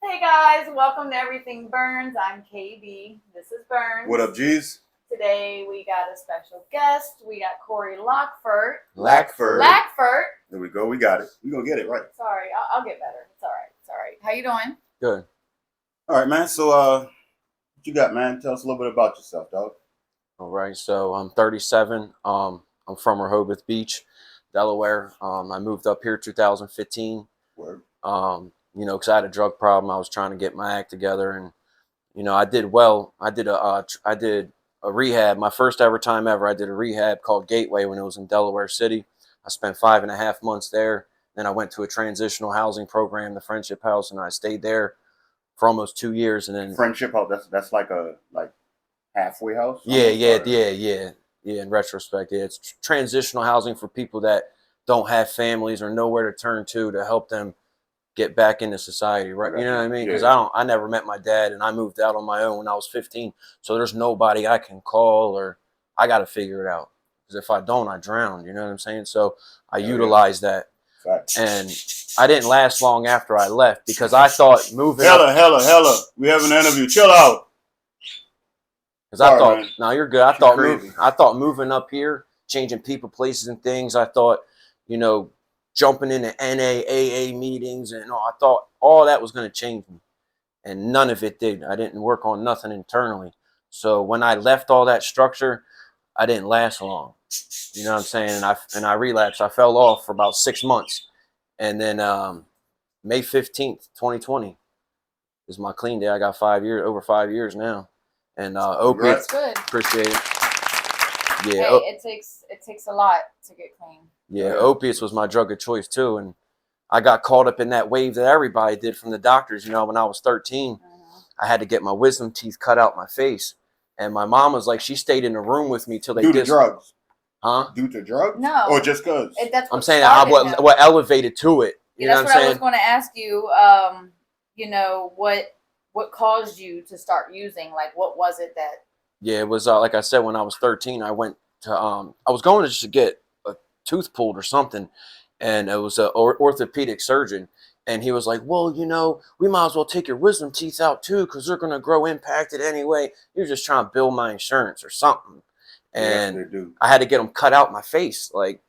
Hey guys, welcome to Everything Burns. I'm KB. This is Burns. What up, G's? Today we got a special guest. We got Korey Lockford. Lackford. There we go. We got it. We gonna get it right. Sorry, I'll get better. It's all right. It's all right. How you doing? Good. All right, man. So, what you got, man? Tell us a little bit about yourself, dog. All right. So I'm 37. I'm from Rehoboth Beach, Delaware. I moved up here 2015. Word. Because I had a drug problem. I was trying to get my act together, and I did well. I did a rehab. My first ever time ever. I did a rehab called Gateway when it was in Delaware City. I spent 5.5 months there. Then I went to a transitional housing program, the Friendship House, and I stayed there for almost 2 years. And then Friendship House. That's like a halfway house. Yeah. In retrospect, yeah, it's transitional housing for people that don't have families or nowhere to turn to help them get back into society, right? You know what I mean? Because I never met my dad, and I moved out on my own when I was 15. So there's nobody I can call, or I got to figure it out. Because if I don't, I drown. You know what I'm saying? So I utilized that, and I didn't last long after I left because I thought moving. Hella. We have an interview. Chill out. Because I thought, no, you're good. I thought moving up here, changing people, places, and things. I thought, jumping into NAAA meetings, and I thought all that was going to change me, and none of it did. I didn't work on nothing internally. So when I left all that structure, I didn't last long. You know what I'm saying? And I relapsed. I fell off for about 6 months, and then May 15th, 2020 is my clean day. I got over 5 years now, and opiates. Good. Appreciate it. Yeah, hey, it takes a lot to get clean. Yeah, opiates was my drug of choice too, and I got caught up in that wave that everybody did from the doctors. When I was 13, I had to get my wisdom teeth cut out my face, and my mom was like, she stayed in the room with me till they due to drugs. Huh? Due to drugs? No. Or just cause? I'm saying what elevated to it. You know that's what I'm saying? I was going to ask you. What caused you to start using? Like, what was it that? Yeah, it was like I said, when I was 13, I went to I was going to just get a tooth pulled or something, and it was an orthopedic surgeon, and he was like, well, we might as well take your wisdom teeth out too, because they're going to grow impacted anyway. You're just trying to build my insurance or something. And yes, I had to get them cut out my face, like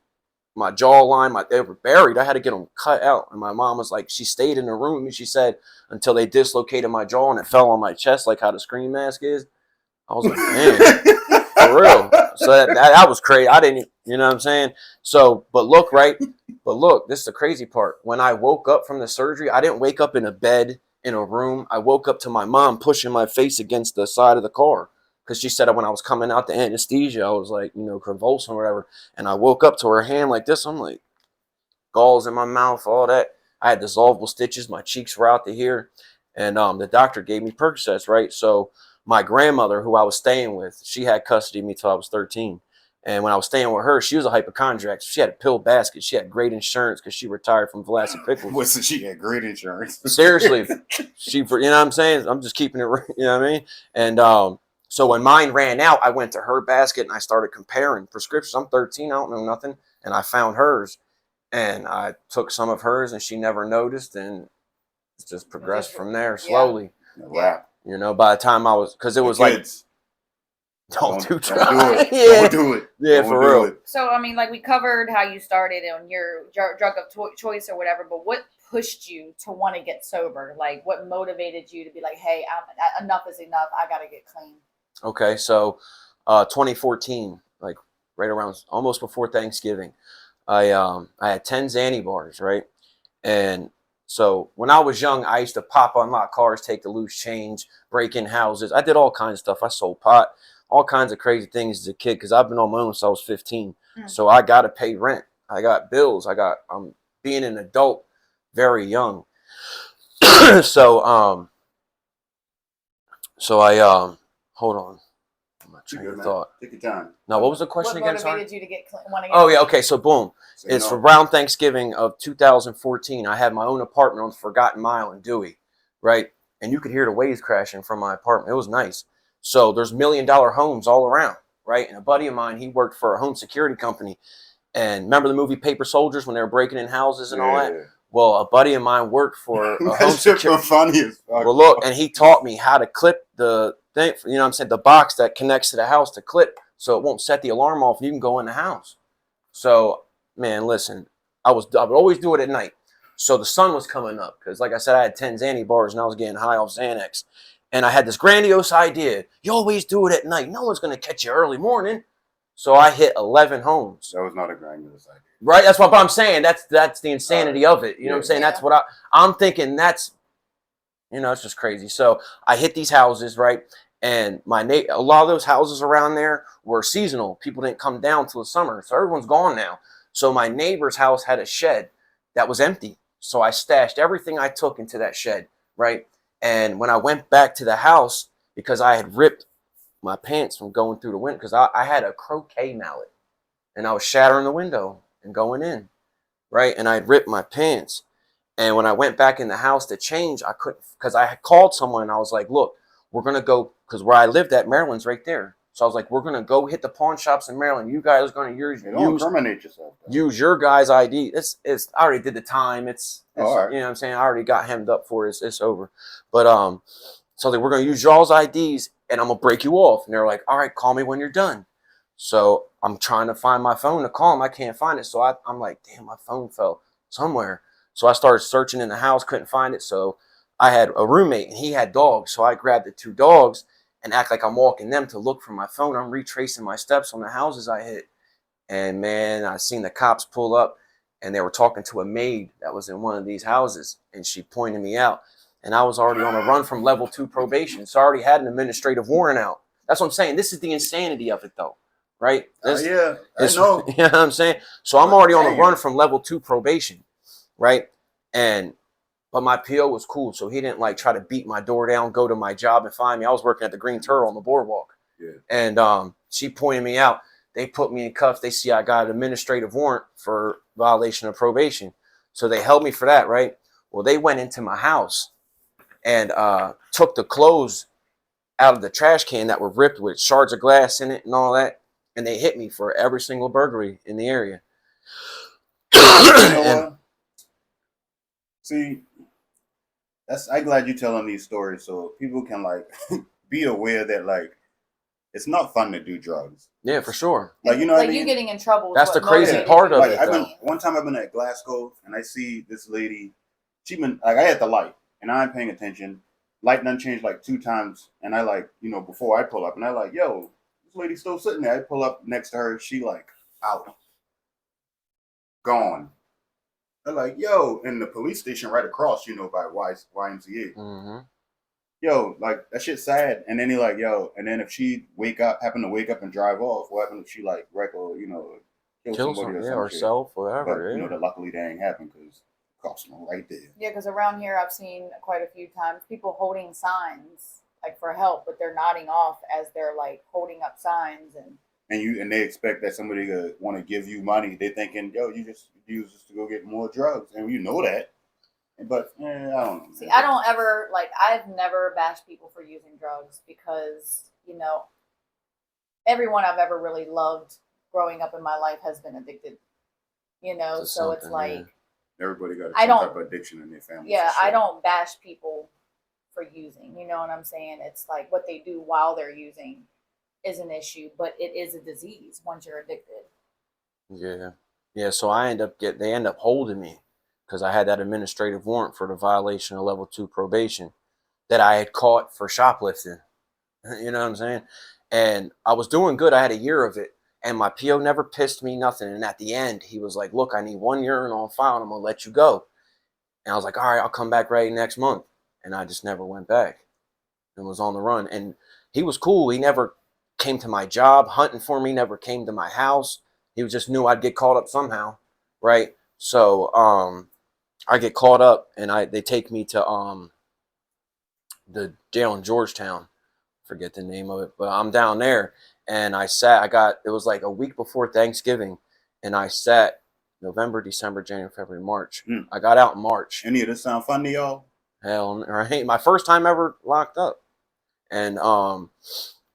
my jawline, they were buried. I had to get them cut out. And my mom was like, she stayed in the room with me, she said, until they dislocated my jaw and it fell on my chest like how the scream mask is. I was like, man, for real. So that was crazy. I didn't, you know what I'm saying? So, but look, this is the crazy part. When I woke up from the surgery, I didn't wake up in a bed in a room. I woke up to my mom pushing my face against the side of the car. Because she said when I was coming out the anesthesia, I was like, convulsing or whatever. And I woke up to her hand like this. I'm like, galls in my mouth, all that. I had dissolvable stitches. My cheeks were out to here. And the doctor gave me Percocets, right? So my grandmother, who I was staying with, she had custody of me till I was 13. And when I was staying with her, she was a hypochondriac. So she had a pill basket. She had great insurance because she retired from Vlasic Pickles. So she had great insurance. Seriously. You know what I'm saying? I'm just keeping it, you know what I mean? And so when mine ran out, I went to her basket and I started comparing prescriptions. I'm 13. I don't know nothing. And I found hers. And I took some of hers and she never noticed. And it just progressed from there slowly. Yeah. By the time I was, because it was kids. Don't do it. Don't do it. Yeah, for real. So, we covered how you started on your drug of choice or whatever, but what pushed you to want to get sober? Like, what motivated you to be like, hey, enough is enough. I got to get clean. Okay, so 2014, like right around almost before Thanksgiving, I had 10 Xanny bars, right? And so when I was young, I used to pop unlock cars, take the loose change, break in houses. I did all kinds of stuff. I sold pot, all kinds of crazy things as a kid because I've been on my own since I was 15. So I got to pay rent. I got bills. I'm being an adult very young. So I hold on. Thought. Take your time. No, what was the question again? What motivated you to get clean? Oh yeah, okay. So boom, it's around Thanksgiving of 2014. I had my own apartment on Forgotten Mile in Dewey, right? And you could hear the waves crashing from my apartment. It was nice. So there's $1 million homes all around, right? And a buddy of mine, he worked for a home security company. And remember the movie Paper Soldiers when they were breaking in houses and all that? Well, a buddy of mine worked for a home That shit security. was funny as fuck. Well, look, and he taught me how to clip the thing. You know what I'm saying? The box that connects to the house to clip, so it won't set the alarm off. You can go in the house. So, man, listen, I would always do it at night. So the sun was coming up because, like I said, I had 10 Xanny bars and I was getting high off Xanax. And I had this grandiose idea. You always do it at night. No one's going to catch you early morning. So I hit 11 homes. That was not a grandiose idea. Right? That's what I'm saying. That's the insanity of it. You know what I'm saying? Yeah. That's what I'm thinking. That's, it's just crazy. So I hit these houses, right? And a lot of those houses around there were seasonal. People didn't come down till the summer. So everyone's gone now. So my neighbor's house had a shed that was empty. So I stashed everything I took into that shed, right? And when I went back to the house, because I had ripped my pants from going through the window, because I had a croquet mallet, and I was shattering the window and going in, right? And I had ripped my pants. And when I went back in the house to change, I couldn't, because I had called someone, and I was like, look, we're going to go, because where I lived at, Maryland's right there. So I was like, we're going to go hit the pawn shops in Maryland. You guys are going to Don't incriminate yourself. use your guy's ID. I already did the time. It's all right. You know what I'm saying? I already got hemmed up for it. It's over. But so I was like, we're going to use y'all's IDs and I'm going to break you off. And they're like, all right, call me when you're done. So I'm trying to find my phone to call them. I can't find it. So I'm like, damn, my phone fell somewhere. So I started searching in the house, couldn't find it. So I had a roommate and he had dogs. So I grabbed the 2 dogs and act like I'm walking them to look for my phone. I'm retracing my steps on the houses I hit. And man, I seen the cops pull up and they were talking to a maid that was in one of these houses. And she pointed me out. And I was already on a run from level 2 probation. So I already had an administrative warrant out. That's what I'm saying. This is the insanity of it though, right? Yeah, I know. You know what I'm saying? So I'm already on a run from level 2 probation, right? But my PO was cool, so he didn't like try to beat my door down, go to my job and find me. I was working at the Green Turtle on the boardwalk. Yeah. And she pointed me out. They put me in cuffs. They see I got an administrative warrant for violation of probation. So they held me for that, right? Well, they went into my house and took the clothes out of the trash can that were ripped with shards of glass in it and all that. And they hit me for every single burglary in the area. You know what? See, I'm glad you're telling these stories so people can like be aware that like it's not fun to do drugs. Yeah, for sure. Like you know what I mean? You getting in trouble. That's the crazy part of it. One time I've been at Glasgow and I see this lady. She been like I had the light and I ain't paying attention. Light done changed like 2 times and I like before I pull up and I like yo this lady's still sitting there. I pull up next to her. She like out, gone. They're like, yo, in the police station right across, by YMCA. Mm-hmm. Yo, like, that shit's sad. And then he like, yo, and then if she happen to wake up and drive off, what happens if she like wreck or, kill somebody or herself, whatever. But, that luckily that ain't happened because it cost them right there. Yeah, because around here I've seen quite a few times people holding signs like for help, but they're nodding off as they're like holding up signs and they expect that somebody to want to give you money. They're thinking, yo, you just use this to go get more drugs. And you know that. But, I don't know. See, I don't ever, I've never bashed people for using drugs because, everyone I've ever really loved growing up in my life has been addicted, so it's like. Yeah. Everybody got some type of addiction in their family. Yeah, sure. I don't bash people for using, you know what I'm saying? It's like what they do while they're using is an issue, but it is a disease once you're addicted. Yeah. So they end up holding me because I had that administrative warrant for the violation of level 2 probation that I had caught for shoplifting. You know what I'm saying? And I was doing good. I had a year of it, and my PO never pissed me nothing. And at the end, he was like, "Look, I need 1 year on file, and I'm gonna let you go." And I was like, "All right, I'll come back right next month." And I just never went back and was on the run. And he was cool. He never came to my job hunting for me, never came to my house. He just knew I'd get caught up somehow, right? So I get caught up and they take me to the jail in Georgetown. Forget the name of it, but I'm down there and it was like a week before Thanksgiving and I sat November, December, January, February, March. I got out in March. Any of this sound fun to y'all? Hell, right? My first time ever locked up. And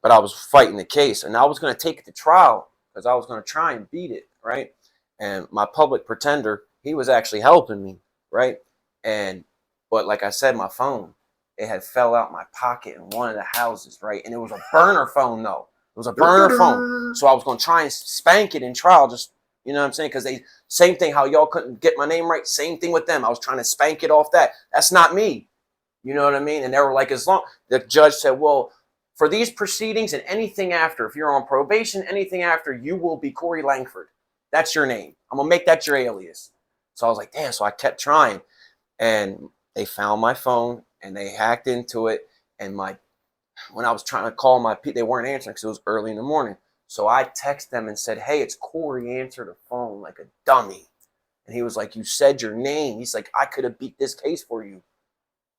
but I was fighting the case and I was going to take it to trial because I was going to try and beat it, right? And my public pretender, he was actually helping me. right? But like I said, my phone, it had fell out my pocket in one of the houses, right? And it was a burner phone though. It was a burner phone. So I was gonna try and spank it in trial, just you know what I'm saying? Because they same thing how y'all couldn't get my name right, same thing with them. I was trying to spank it off that. That's not me. You know what I mean? And they were like, as long the judge said, well, for these proceedings and anything after, if you're on probation, anything after, you will be Korey Langford. That's your name. I'm gonna make that your alias. So I was like, damn. So I kept trying, and they found my phone and they hacked into it. And when I was trying to call they weren't answering because it was early in the morning. So I texted them and said, hey, it's Korey. Answer the phone like a dummy. And he was like, you said your name. He's like, I could have beat this case for you,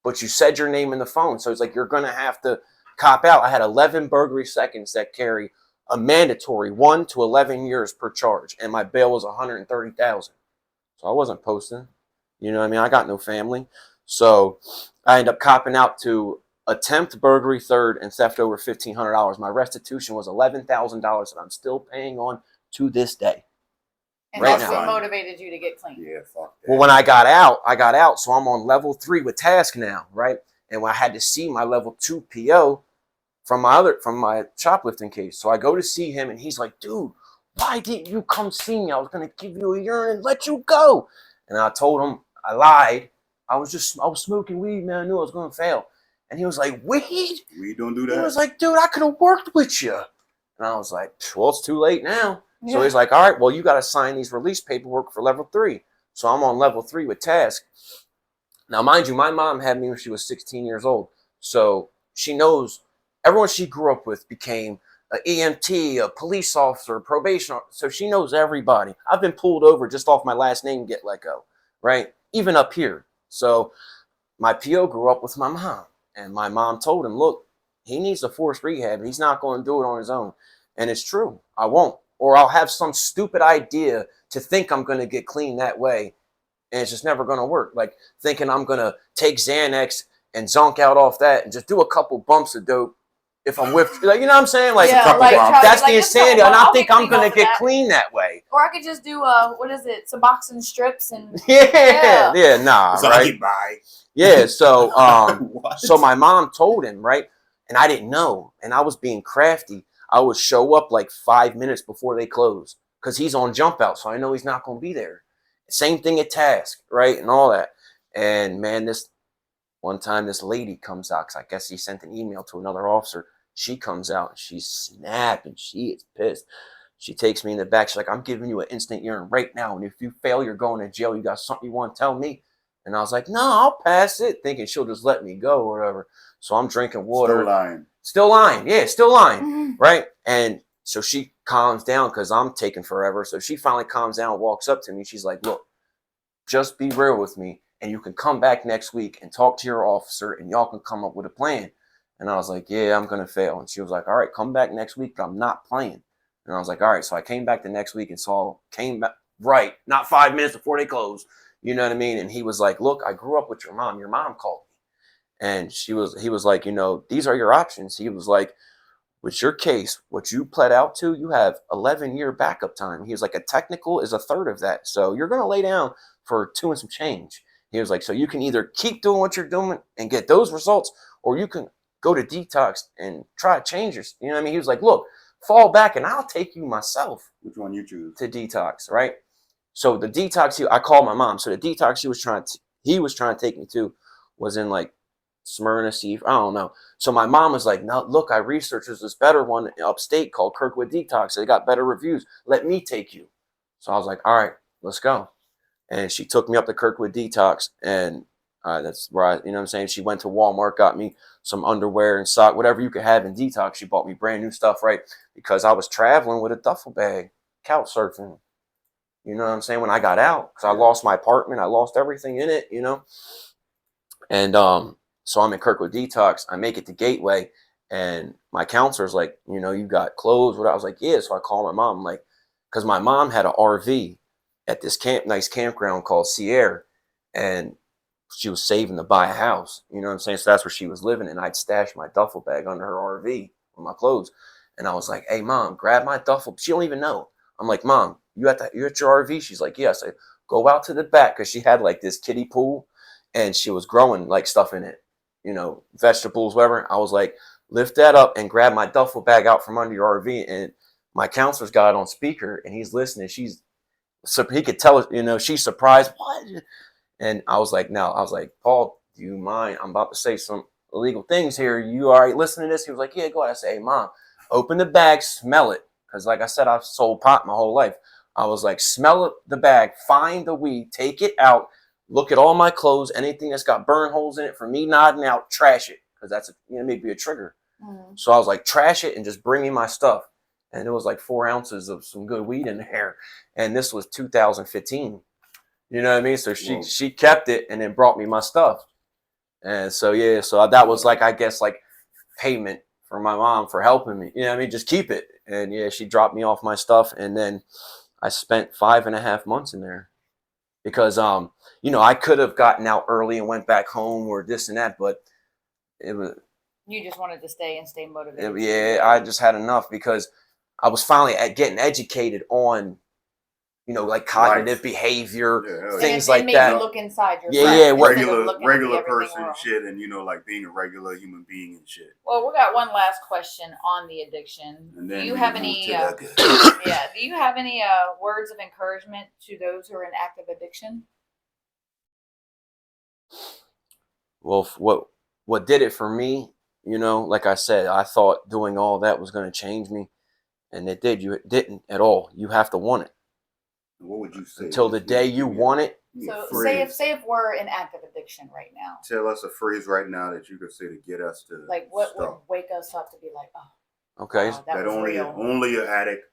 but you said your name in the phone. So it's like, you're going to have to cop out. I had 11 burglary seconds that carry a mandatory 1 to 11 years per charge. And my bail was $130,000. So I wasn't posting. You know what I mean? I got no family. So I ended up copping out to attempt burglary third and theft over $1,500. My restitution was $11,000 that I'm still paying on to this day. And right that's now. what motivated you to get clean. Yeah, fuck that. Well, when I got out. So I'm on level 3 with task now, right? And when I had to see my level 2 PO from my shoplifting case. So I go to see him and he's like, dude, why didn't you come see me? I was going to give you a urine and let you go. And I told him I lied. I was smoking weed, man. I knew I was going to fail. And he was like, weed? We don't do that. He was like, dude, I could have worked with you. And I was like, well, it's too late now. Yeah. So he's like, all right, well, you got to sign these release paperwork for level 3. So I'm on level 3 with task. Now, mind you, my mom had me when she was 16 years old. So she knows everyone she grew up with became an EMT, a police officer, a probation officer. So she knows everybody. I've been pulled over just off my last name and get let go, right? Even up here. So my PO grew up with my mom. And my mom told him, look, he needs a forced rehab. He's not going to do it on his own. And it's true. I won't. Or I'll have some stupid idea to think I'm going to get clean that way. And it's just never going to work. Like thinking I'm going to take Xanax and zonk out off that and just do a couple bumps of dope if I'm with, like, you know what I'm saying? Like, Yeah, like that's the like, insanity. And I think I'm going to get clean that way. Or I could just do, what is it, Suboxone strips and... Yeah, nah, so right? I get by. Yeah, so What? so my mom told him, right? And I didn't know. And I was being crafty. I would show up like 5 minutes before they close because he's on jump out. So I know he's not going to be there. Same thing at task, right? And all that. And man, this one time this lady comes out because I guess he sent an email to another officer. She comes out and she's snapping. She is pissed. She takes me in the back. She's like, I'm giving you an instant urine right now. And if you fail, you're going to jail. You got something you want to tell me? And I was like, no, I'll pass it, thinking she'll just let me go or whatever. So I'm drinking water. Still lying. Still lying. Yeah, still lying. Right? And so she calms down because I'm taking forever. So she finally calms down and walks up to me. She's like, look, just be real with me. And you can come back next week and talk to your officer and y'all can come up with a plan. And I was like, yeah, I'm going to fail. And she was like, all right, come back next week, but I'm not playing. And I was like, all right. So I came back the next week and came back, right, not 5 minutes before they closed. You know what I mean? And he was like, look, I grew up with your mom. Your mom called me. And he was like, you know, these are your options. He was like, with your case, what you pled out to, you have 11-year backup time. He was like, a technical is a third of that. So you're going to lay down for 2 and some change. He was like, so you can either keep doing what you're doing and get those results, or you can go to detox and try to change your, you know what I mean? He was like, look, fall back and I'll take you myself. Which one you choose? To detox, right? So the detox, I called my mom. So the detox he was trying to take me to was in like Smyrna, I don't know. So my mom was like, no, look, I researched there's this better one upstate called Kirkwood Detox. They got better reviews. Let me take you. So I was like, all right, let's go. And she took me up to Kirkwood Detox. And that's where you know what I'm saying? She went to Walmart, got me some underwear and sock, whatever you could have in detox. She bought me brand new stuff, right? Because I was traveling with a duffel bag, couch surfing. You know what I'm saying? When I got out, because I lost my apartment, I lost everything in it, you know? And so I'm in Kirkwood Detox. I make it to Gateway, and my counselor's like, you know, you got clothes? What? I was like, yeah. So I call my mom, like, because my mom had an RV at this nice campground called Sierra, and she was saving to buy a house. You know what I'm saying? So that's where she was living, and I'd stash my duffel bag under her RV with my clothes. And I was like, hey, Mom, grab my duffel. She don't even know. I'm like, Mom, you at your RV? She's like, yes. I go out to the back, because she had like this kiddie pool, and she was growing like stuff in it, vegetables, whatever. I was like, lift that up and grab my duffel bag out from under your RV. And my counselor's got it on speaker, and he's listening. So he could tell she's surprised. What? And I was like, no. I was like, Paul, do you mind? I'm about to say some illegal things here. You all right listening to this? He was like, yeah, go ahead. I say, hey, Mom, open the bag, smell it. Because like I said, I've sold pot my whole life. I was like, smell the bag, find the weed, take it out, look at all my clothes, anything that's got burn holes in it for me nodding out, trash it. Because that's maybe a trigger. So I was like, trash it and just bring me my stuff. And it was like 4 ounces of some good weed in there. And this was 2015. You know what I mean? So she kept it and then brought me my stuff. And so, yeah, so that was like, I guess, like payment for my mom for helping me. You know what I mean? Just keep it. And yeah, she dropped me off my stuff. And then I spent 5.5 months in there because, I could have gotten out early and went back home or this and that, but it was. You just wanted to stay motivated. Yeah, I just had enough because I was finally getting educated on, like cognitive behavior, things like that. You look inside your regular person shit, and like being a regular human being and shit. Well, we got one last question on the addiction. And then do you have any? Do you have any words of encouragement to those who are in active addiction? Well, what did it for me? Like I said, I thought doing all that was going to change me, and it did. It didn't at all. You have to want it. What would you say? Until the day you want it. So say if we're in active addiction right now. Tell us a phrase right now that you could say to get us to like what stop. would wake us up to be like, oh. Okay. That only an addict.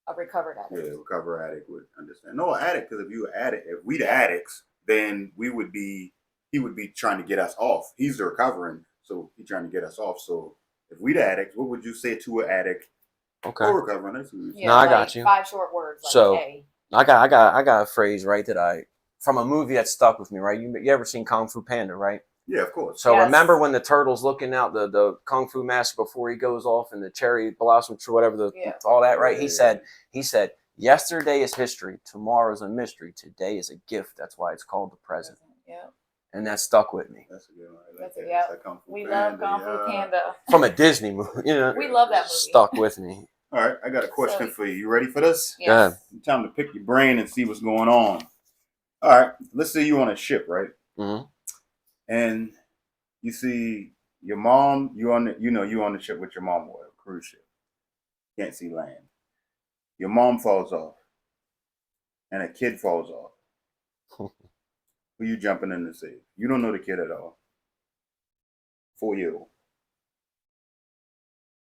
A recovered addict. Yeah, a recovered addict would understand. No, an addict, because if we the addicts, then he would be trying to get us off. He's the recovering, so he's trying to get us off. So if we the addicts, what would you say to an addict? Okay. Or recovering. No, I got you. 5 short words. Like, so hey. I got a phrase, right, that from a movie that stuck with me, right? You ever seen Kung Fu Panda, right? Yeah, of course. So remember when the turtle's looking out the Kung Fu master before he goes off, and the cherry blossom tree, whatever all that, right? He said, yesterday is history, tomorrow's a mystery, today is a gift. That's why it's called the present. Yeah. And that stuck with me. That's a good one. We love Kung Fu Panda. From a Disney movie, We love that movie. Stuck with me. All right, I got a question for you. You ready for this? Yes. Time to pick your brain and see what's going on. All right, let's say you're on a ship, right? Mm-hmm. And you see your mom. You on the ship with your mom, or a cruise ship. Can't see land. Your mom falls off, and a kid falls off. Who you jumping in to save? You don't know the kid at all. 4-year-old.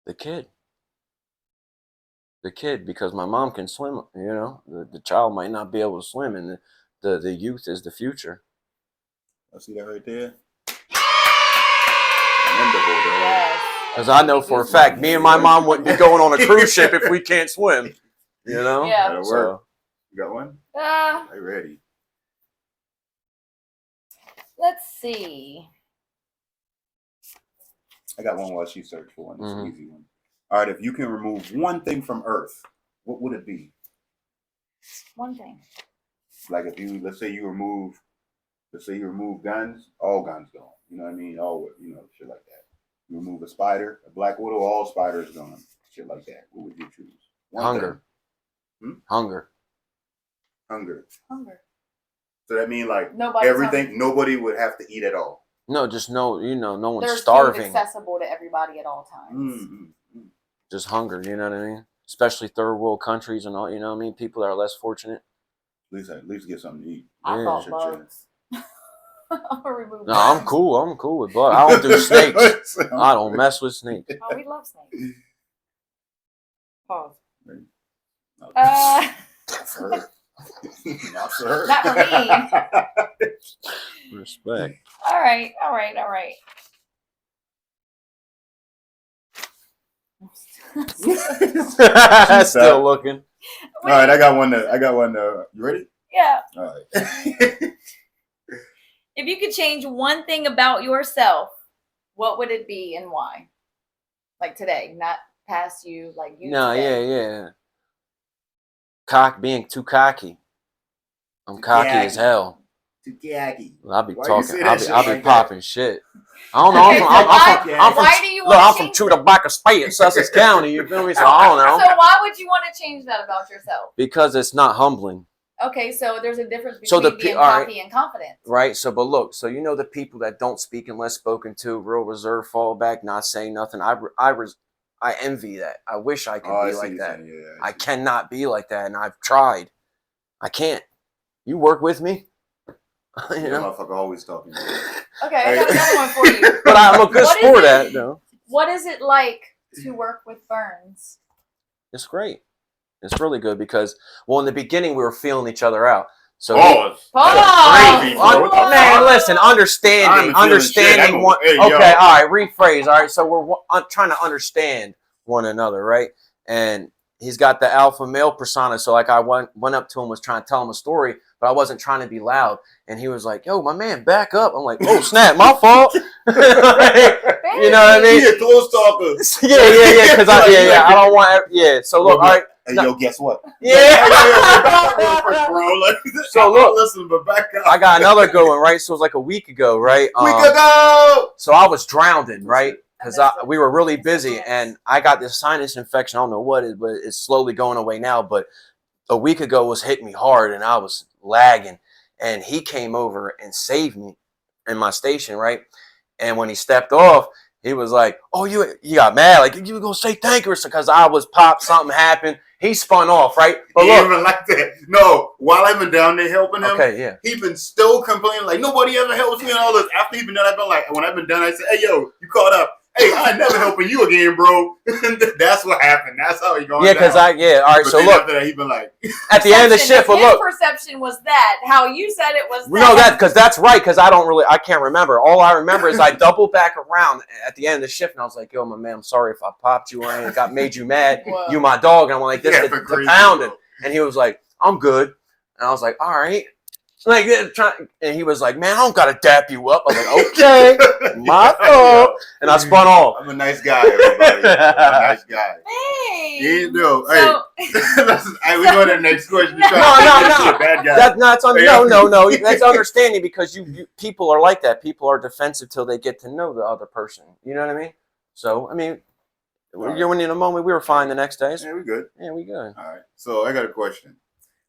The kid, because my mom can swim, the child might not be able to swim, and the youth is the future. I see that right there. Because I know for a fact, me and my mom wouldn't be going on a cruise ship if we can't swim. Yeah. That'll work. You got one? I'm ready. Let's see. I got one while she searched for one. It's an easy one. All right, if you can remove one thing from Earth, what would it be? One thing. Like if let's say you remove guns, all guns gone. You know what I mean? All shit like that. You remove a spider, a black widow, all spiders gone. Shit like that. What would you choose? Hunger. Hunger. So that means like nobody would have to eat at all. No, just no one's There's starving. Food accessible to everybody at all times. Mm-hmm. Just hunger, you know what I mean? Especially third world countries and all, you know what I mean? People that are less fortunate. At least get something to eat. I thought bugs. I'm gonna remove bugs. I'm cool with bugs. I don't do snakes. I don't mess with snakes. Oh, we love snakes. Pause. Not for her. Not for me. Respect. All right. Still looking. All right, I got one. You ready? Yeah. All right. If you could change one thing about yourself, what would it be and why? Like today, not past you, like you. No, today. yeah. Being too cocky. I'm cocky as hell. Too cocky. I'll be Why you say talking. that shit I'll be like popping shit. I don't know. Okay, so why do you look, want I'm to from change True Tobacco State, Sussex County. You feel me? So I don't know. So why would you want to change that about yourself? Because it's not humbling. Okay, so there's a difference So between being cocky and confident. Right. So, but look, so you know the people that don't speak unless spoken to, real reserved, fall back, not saying nothing. I envy that. I wish I could be like that. Yeah, I cannot be like that, and I've tried. I can't. You work with me. You That know? motherfucker always talking. Okay, I got another one for you. But I'm a good sport at it, though. What is it like to work with Burns? It's great. It's really good because, well, in the beginning we were feeling each other out. So Pause. Crazy, bro. man, listen, understanding one. Hey, okay, all right, rephrase. All right, so we're trying to understand one another, right? And he's got the alpha male persona. So like I went up to him, was trying to tell him a story, but I wasn't trying to be loud. And he was like, "Yo, my man, back up." I'm like, "Oh snap, my fault." You know what I mean? He a close talker. Yeah. Because I don't want. Yeah. So look, all right. Hey, yo, guess what? Yeah. So look, listen, but back up. I got another good one, right? So it was like a week ago, right? Week ago. So I was drowning, right? Because we were really busy, and I got this sinus infection. I don't know what it is, but it's slowly going away now. But a week ago was hitting me hard, and I was lagging. And he came over and saved me in my station, right? And when he stepped off, he was like, "Oh, you got mad? Like you were gonna say thank you?" Because I was popped. Something happened. He spun off, right? But he look, even like that. No, while I've been down there helping him, okay, yeah, he been still complaining like nobody ever helps me and all this. After he been done, I've been like, when I've been done, I said, "Hey, yo, you caught up? Hey, I ain't never helping you again, bro." That's what happened. That's how he going. Yeah, because all right. But so look, after that, he been like, at the end of the shift, but look, perception was that how you said it was. No, because that's right. Because I can't remember. All I remember is I doubled back around at the end of the shift, and I was like, "Yo, my man, I'm sorry if I popped you or anything, made you mad. Whoa. You my dog." And I'm like, "This is the crazy, pounding," bro. and he was like, "I'm good," and I was like, "All right." Like, and he was like, "Man, I don't gotta dap you up." I was like, "Okay, my fault," and I spun off. I'm a nice guy, everybody. I'm a nice guy. Hey, You know, hey, we go to the next question. No. Bad guy. No. That's understanding because you people are like that. People are defensive till they get to know the other person. You know what I mean? So I mean, you're in a moment. We were fine the next day. Yeah, we good. Yeah, we good. All right. So I got a question.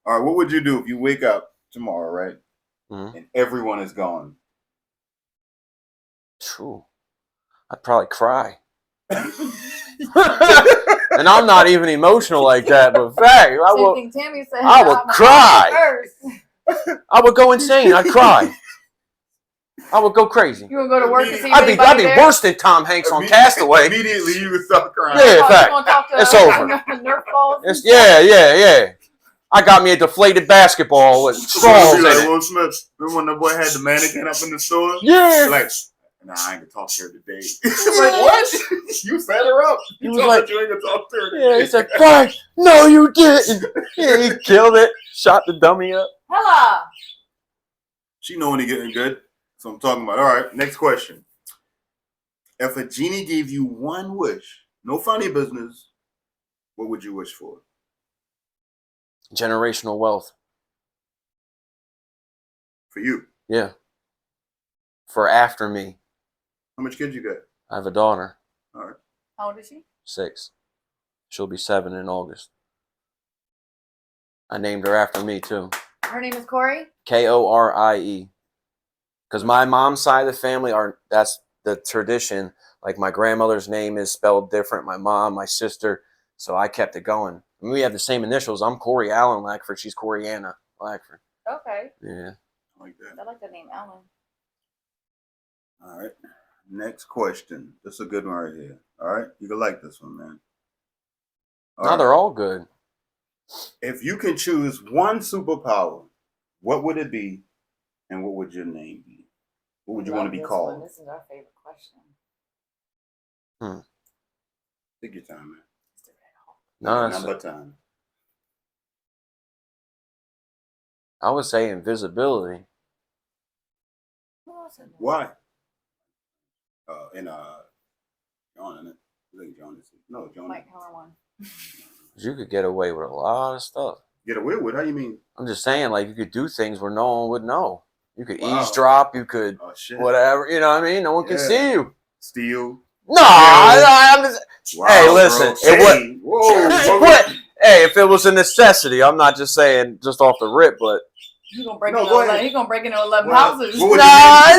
All right, what would you do if you wake up tomorrow, right, and everyone is gone? True. I'd probably cry. And I'm not even emotional like that, but fact, I would cry. I would go insane. I'd cry. I would go crazy. You would go to work to see I'd be worse than Tom Hanks on Castaway. Immediately you would start crying. Yeah, fact. It's over. Nerf balls. Yeah. I got me a deflated basketball with straws in like it. Will Smith. Remember when the boy had the mannequin up in the store? Yeah. Like, nah, I ain't gonna talk to her today. Like, what? You set her up. He was like, you ain't gonna talk to her today. Yeah, he said, "Fuck, no, you didn't." Yeah, he killed it. Shot the dummy up. Hello. She know when he getting good. So I'm talking about. All right, next question. If a genie gave you one wish, no funny business, what would you wish for? Generational wealth. For you? Yeah. For after me. How much kids you got? I have a daughter. All right. How old is she? 6. She'll be 7 in August. I named her after me too. Her name is Korey? Korie. Because my mom's side of the family that's the tradition. Like my grandmother's name is spelled different. My mom, my sister. So I kept it going. I mean, we have the same initials. I'm Korey Allen Lackford. She's Korey-Anna Lackford. Okay. Yeah. I like that. I like the name Allen. All right. Next question. This is a good one right here. All right. You can like this one, man. They're all good. If you can choose one superpower, what would it be and what would your name be? What would you want to be called? This is our favorite question. Take your time, man. No, Number time. I would say invisibility. Why? John in it. I think John is. No, John. Mike Howard one. You could get away with a lot of stuff. Get away with? How you mean? I'm just saying, like, you could do things where no one would know. You could Wow. eavesdrop. You could Oh shit. whatever. You know what I mean? No one can see you. Steal. No, I'm just. Wow, Hey, listen. bro. It would. Whoa. What? Hey, if it was a necessity, I'm not just saying just off the rip, but He gonna break No, into go 11. ahead. He gonna break into 11 Well, houses. what would Nah,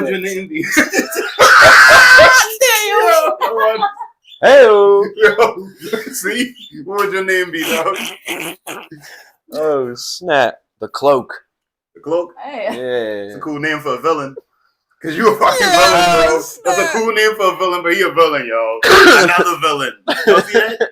your name be? hey, Yo, see? What would your name be, dog? oh snap! The cloak. The Cloak? Hey. It's a Yeah. cool name for a villain. Cause you a fucking villain, bro. Yes. That's a cool name for a villain, but he a villain, y'all. Another villain. Y'all see that?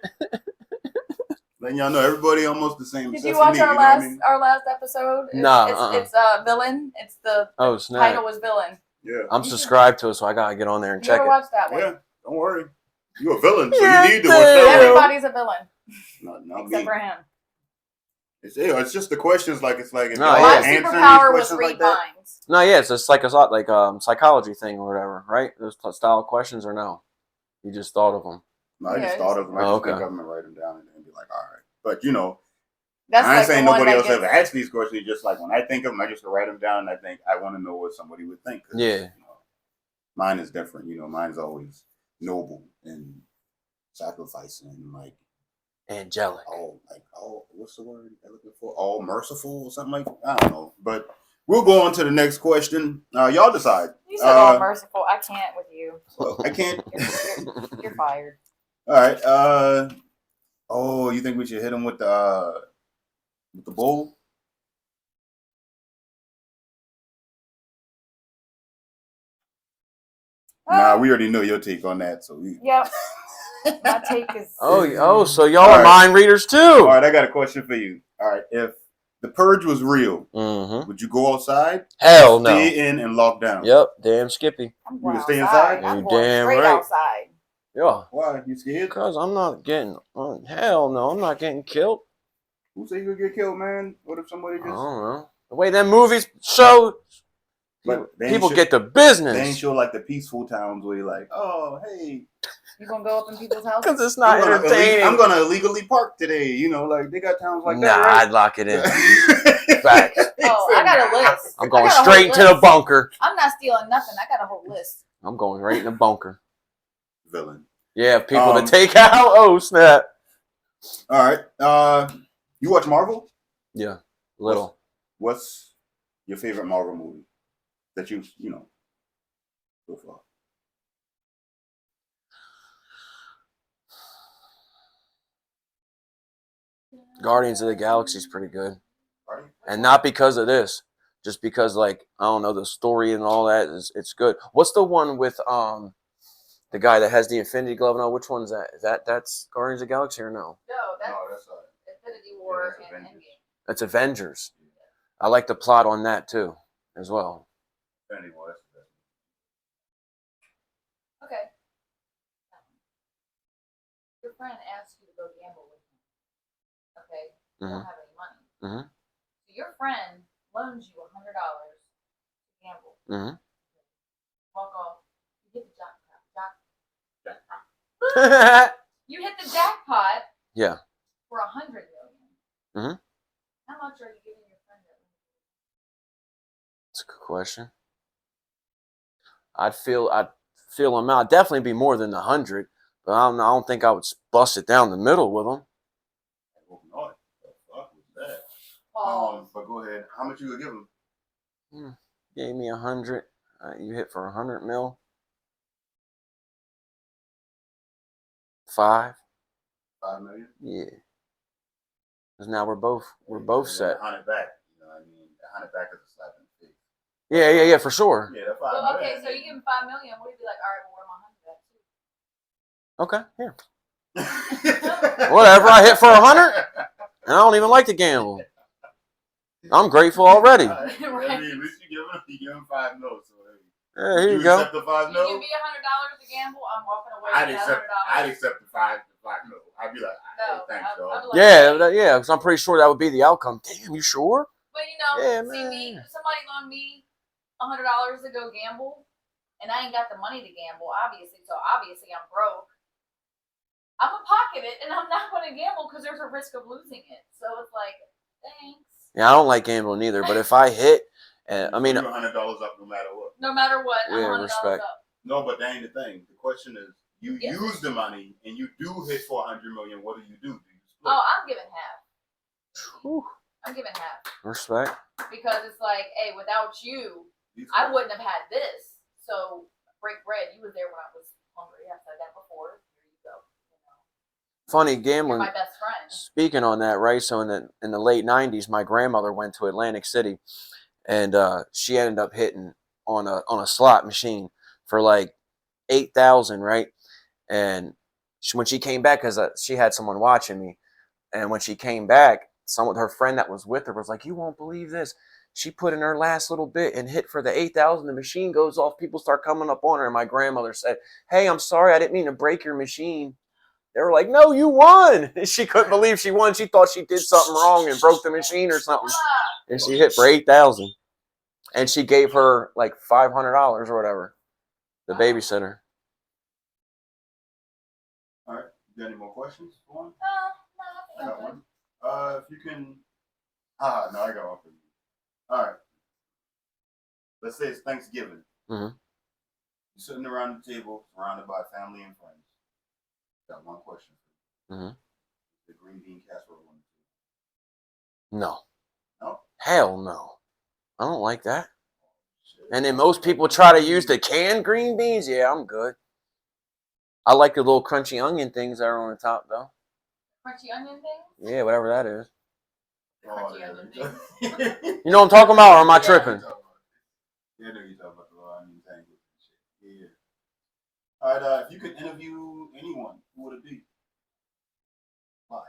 Letting y'all know everybody almost the same. Did except you for watch me, our you know what I last mean? our last episode? Nah, It's villain. It's the Oh snap! title was villain. Yeah. I'm subscribed to it, so I gotta get on there and You check ever it. watch that one? Yeah. Don't worry. You a villain, so Yeah, you need to watch that one. Everybody's a villain Not me. except for him. It's just the questions like it's like if No, y'all yeah. My answering these superpower was questions read like that. minds. No, yeah, it's just like a psychology thing or whatever, right? Those style questions or no? You just thought of them. No, I Yeah, just thought of them. I Oh, just okay. think of them and write them down and be like, all right. But you know, That's I ain't like saying the one nobody that else gets, ever asked these questions. Just like when I think of them, I just write them down and I think I want to know what somebody would think. 'Cause, Yeah. You know, mine is different. You know, mine's always noble and sacrificing and like Angelic. all what's the word I'm looking for? All merciful or something like that. I don't know. But we'll go on to the next question. Y'all decide. You said all merciful. I can't with you. Well, I can't. You're fired. All right. Oh, you think we should hit him with the bowl? Nah, we already know your take on that. So Yep. My take is. Oh, so y'all All are right. mind readers too. All right, I got a question for you. All right, if the purge was real, Mm-hmm. would you go outside? Hell no. Stay in and lock down. Yep, damn Skippy. I'm You going would stay outside. inside? I'm You going damn straight right. outside. Yeah. Why? You scared? Because I'm not getting. Hell no, I'm not getting killed. Who say you would get killed, man? What if somebody I just? don't know. The way them movies show, But they ain't people show- get to They ain't business. show like the peaceful towns where you're like, oh, hey, You gonna go up in people's houses? Because it's not I'm entertaining. gonna illegally park today. You know, like they got towns like Nah, that, right? I'd lock it in. Facts. Oh, I got a list. I'm going I got a straight whole to the list. bunker. I'm not stealing nothing. I got a whole list. I'm going right in the bunker. Villain. Yeah, people to Um, take out. Oh, snap. All right. You watch Marvel? Yeah, little. What's your favorite Marvel movie that you know so far? Guardians of the Galaxy is pretty good. Right? And not because of this. Just because, like, I don't know, the story and all that is it's good. What's the one with the guy that has the Infinity Glove? No, which one's that? That's Guardians of the Galaxy or no? No, that's Infinity War that's and Avengers. Endgame. That's Avengers. I like the plot on that too, as well. Infinity War, that's the best. Okay. Your friend asked you to go gamble with him. Okay. You don't have any money. Mhm. So your friend loans you $100 to gamble. Mhm. Walk off. You hit the jackpot. Mhm. You hit the jackpot. Yeah. For $100 million. Mhm. How much are you giving your friend? That's a good question. I'd feel him out. I'd definitely be more than 100, but I don't think I would bust it down the middle with him. What the fuck was that? Oh. But go ahead. How much you would give him? Gave me 100. You hit for 100 mil. 5. 5 million. Yeah. Because now we're both set. 100 back. You know what I mean? 100 back is a slap in the face. Yeah, for sure. Yeah, that 5 Well, million. okay, so you give him $5 million. What would you be like? All right, well, where my 100 at? Okay, here. Whatever. I hit for 100, and I don't even like to gamble. I'm grateful already. Right. I mean, at least you give him 5 mils. So, Yeah, here you go. Accept the 5 You mil? give me $100 to gamble, I'm walking away I'd with accept. $100. I'd accept the 5 mil. I'd be like, No, hey, thanks, I'd dog. be like, Yeah, because I'm pretty sure that would be the outcome. Damn, you sure? But you know, Yeah, see man. me, somebody loaned me $100 to go gamble, and I ain't got the money to gamble, obviously. So obviously I'm broke. I'm gonna pocket it, and I'm not gonna gamble because there's a risk of losing it. So it's like, thanks. Yeah, I don't like gambling either. But if I hit, I mean, you're $100 up no matter what. No matter what, I'm Yeah, $100 respect. up. No, but that ain't the thing. The question is, you Yes. use the money and you do hit for $100 million. What do you do? Do you split? Oh, I'm giving half. Whew. I'm giving half Respect. because it's like, hey, without you, I wouldn't have had this. So break bread. You were there when I was hungry. I said that before. Here you go. You know, Funny you're gambling. my best friend. Speaking on that, right? So in the late '90s, my grandmother went to Atlantic City, and she ended up hitting on a slot machine for like 8,000, right? And when she came back, because she had someone watching me, and when she came back, her friend that was with her was like, "You won't believe this." She put in her last little bit and hit for the 8,000. The machine goes off. People start coming up on her. And my grandmother said, "Hey, I'm sorry. I didn't mean to break your machine." They were like, "No, you won." She couldn't believe she won. She thought she did something wrong and broke the machine or something. And she hit for 8,000. And she gave her like $500 or whatever. The babysitter. All right. You got any more questions? Go on. No, I I got think I'm good. one. If you can. No, I got one for you. All right. Let's say it's Thanksgiving. Mhm. You're sitting around the table, surrounded by family and friends. Got one question for you. Mhm. The green bean casserole on No. No? Hell no. I don't like that. Shit. And then most people try to use the canned green beans. Yeah, I'm good. I like the little crunchy onion things that are on the top, though. Crunchy onion thing? Yeah, whatever that is. Crunchy yeah. onion thing. You know what I'm talking about, or am I Yeah. tripping? Yeah, I know you're talking about the little onion tangles and shit. Yeah. All right, if you could interview anyone, who would it be? Why?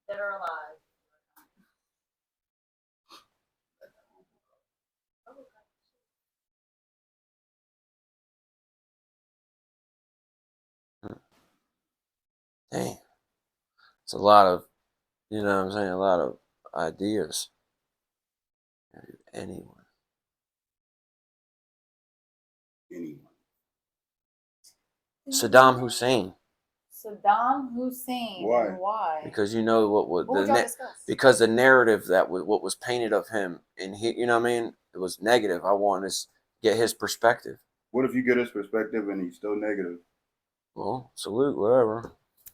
Dead or alive. Dang. It's a lot of, you know what I'm saying, a lot of ideas. Anyone. Anyone. Saddam Hussein. Saddam Hussein. Why? And why? Because you know what What would y'all discuss? because the narrative that what was painted of him, and he, you know what I mean, it was negative. I want to get his perspective. What if you get his perspective and he's still negative? Well, salute, whatever.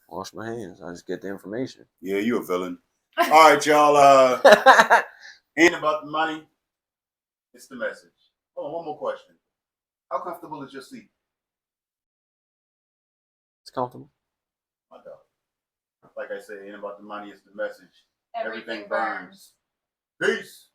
Wash my hands. I just get the information. Yeah, you a villain. All right, y'all. Ain't about the money. It's the message. Oh, one more question. How comfortable is your seat? It's comfortable. My dog. Like I say, ain't about the money. It's the message. Everything burns. Peace.